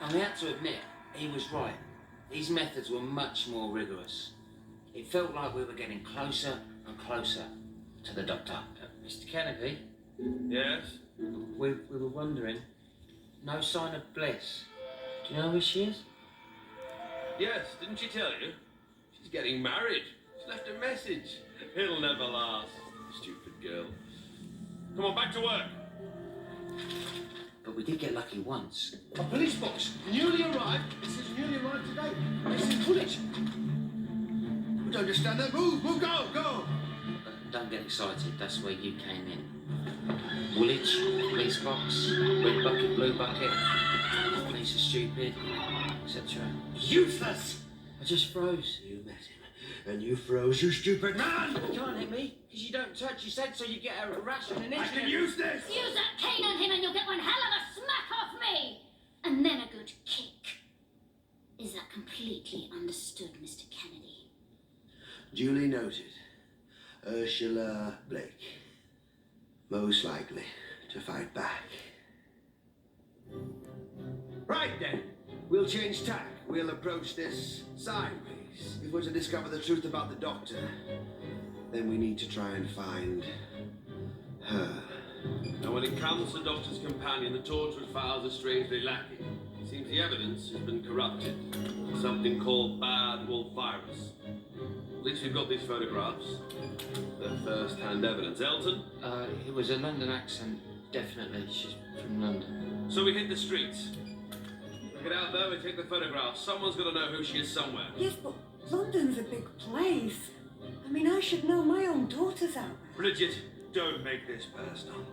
And we had to admit, he was right. These methods were much more rigorous. It felt like we were getting closer and closer to the doctor. Mr. Kennedy? Yes? We were wondering, no sign of Bliss. Do you know who she is? Yes, didn't she tell you? She's getting married. She left a message. It'll never last. Stupid girl. Come on, back to work. But we did get lucky once. A police box, newly arrived. This is newly arrived today. This is Woolwich. We don't understand that. Move, go. Don't get excited, that's where you came in. Woolwich, police box, red bucket, blue bucket, police are stupid, etc. Useless! I just froze. You met him, and you froze, you stupid man! You can't hit me, because you don't touch. You said so you get a rash and an itch. I can use this! Use that cane on him and you'll get one hell of a smack off me! And then a good kick. Is that completely understood, Mr. Kennedy? Duly noted. Ursula Blake. Most likely to fight back. Right then. We'll change tack. We'll approach this sideways. If we're to discover the truth about the doctor, then we need to try and find her. And when it comes to Doctor's companion, the tortured files are strangely lacking. It seems the evidence has been corrupted. Something called bad wolf virus. At least we've got these photographs. They're first-hand evidence. Elton? It was a London accent, definitely. She's from London. So we hit the streets. We get out there, we take the photographs. Someone's got to know who she is somewhere. Yes, but London's a big place. I mean, I should know my own daughter's out there. Bridget, don't make this personal.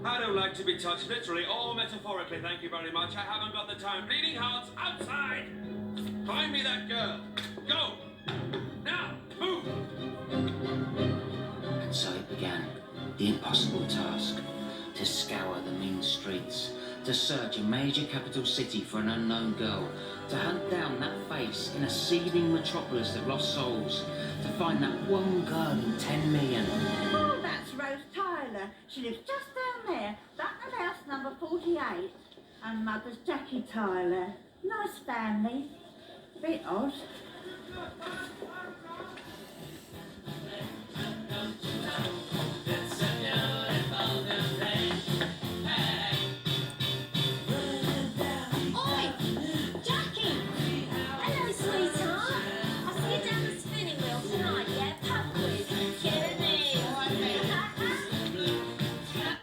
I don't like to be touched literally or metaphorically, thank you very much. I haven't got the time. Bleeding hearts, outside! Find me that girl. Go! Now, move! And so it began, the impossible task, to scour the mean streets, to search a major capital city for an unknown girl, to hunt down that face in a seething metropolis of lost souls, to find that one girl in 10 million. Oh, that's Rose Tyler. She lives just down there, back of house number 48. And mother's Jackie Tyler. Nice family. Bit odd. Oi! Jackie! Hello, sweetheart. I'll see you down the spinning wheel tonight, yeah? Pub quiz. Kennedy!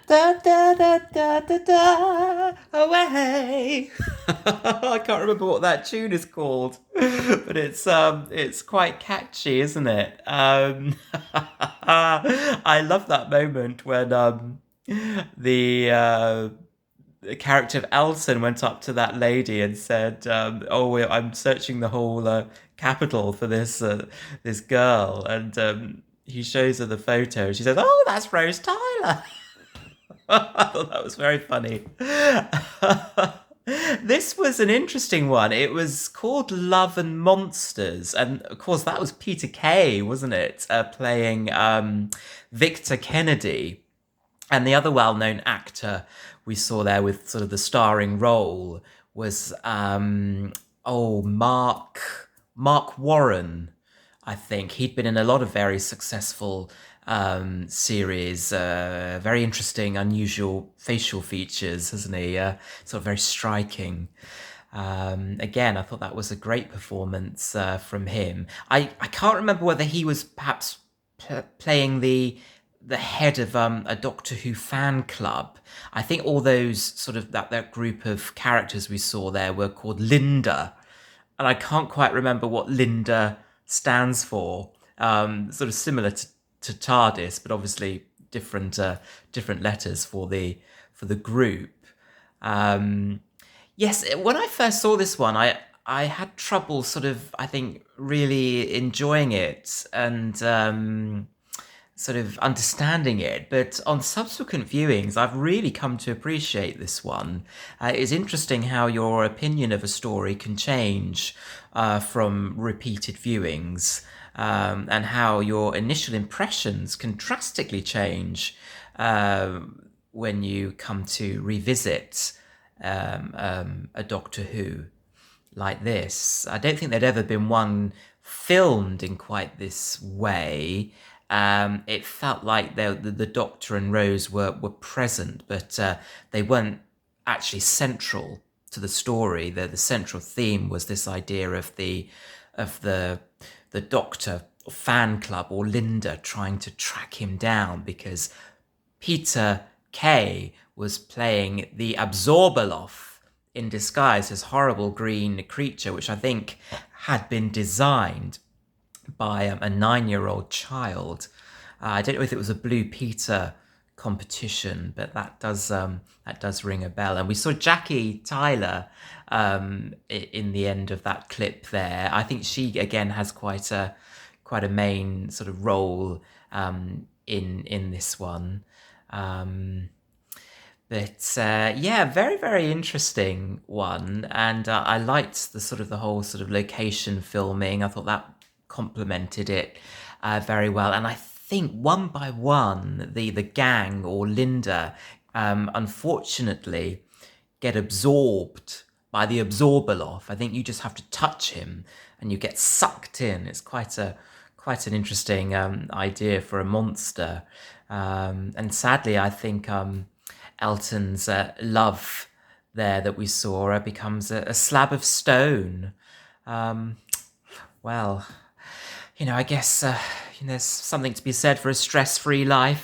Da da da da da da away. I can't remember what that tune is called, but it's quite catchy, isn't it? I love that moment when the character of Elton went up to that lady and said, I'm searching the whole capital for this girl, and he shows her the photo. She says, "Oh, that's Rose Tyler." I thought that was very funny. This was an interesting one. It was called Love and Monsters. And of course, that was Peter Kay, wasn't it? Playing Victor Kennedy. And the other well-known actor we saw there with sort of the starring role was, Mark Warren, I think. He'd been in a lot of very successful series, very interesting, unusual facial features, hasn't he? Sort of very striking. Again, I thought that was a great performance from him. I can't remember whether he was perhaps playing the head of a Doctor Who fan club. I think all those sort of that group of characters we saw there were called Linda, and I can't quite remember what Linda stands for. Sort of similar to TARDIS, but obviously different letters for the group. Yes, when I first saw this one, I had trouble sort of, I think, really enjoying it and sort of understanding it. But on subsequent viewings, I've really come to appreciate this one. It's interesting how your opinion of a story can change from repeated viewings. And how your initial impressions can drastically change when you come to revisit a Doctor Who like this. I don't think there'd ever been one filmed in quite this way. It felt like the Doctor and Rose were present, but they weren't actually central to the story. The central theme was this idea of the Doctor fan club, or Linda, trying to track him down because Peter Kay was playing the Absorbaloff in disguise, this horrible green creature, which I think had been designed by a 9-year-old child. I don't know if it was a Blue Peter competition, but that does ring a bell. And we saw Jackie Tyler in the end of that clip there. I think she again has quite a main sort of role in this one. Yeah, very, very interesting one. And I liked the whole sort of location filming. I thought that complemented it very well. And I think one by one, the gang, or Linda, unfortunately get absorbed by the Absorbaloff. I think you just have to touch him and you get sucked in. It's quite an interesting idea for a monster. And sadly, I think Elton's love there that we saw becomes a slab of stone. Well, I guess there's something to be said for a stress-free life.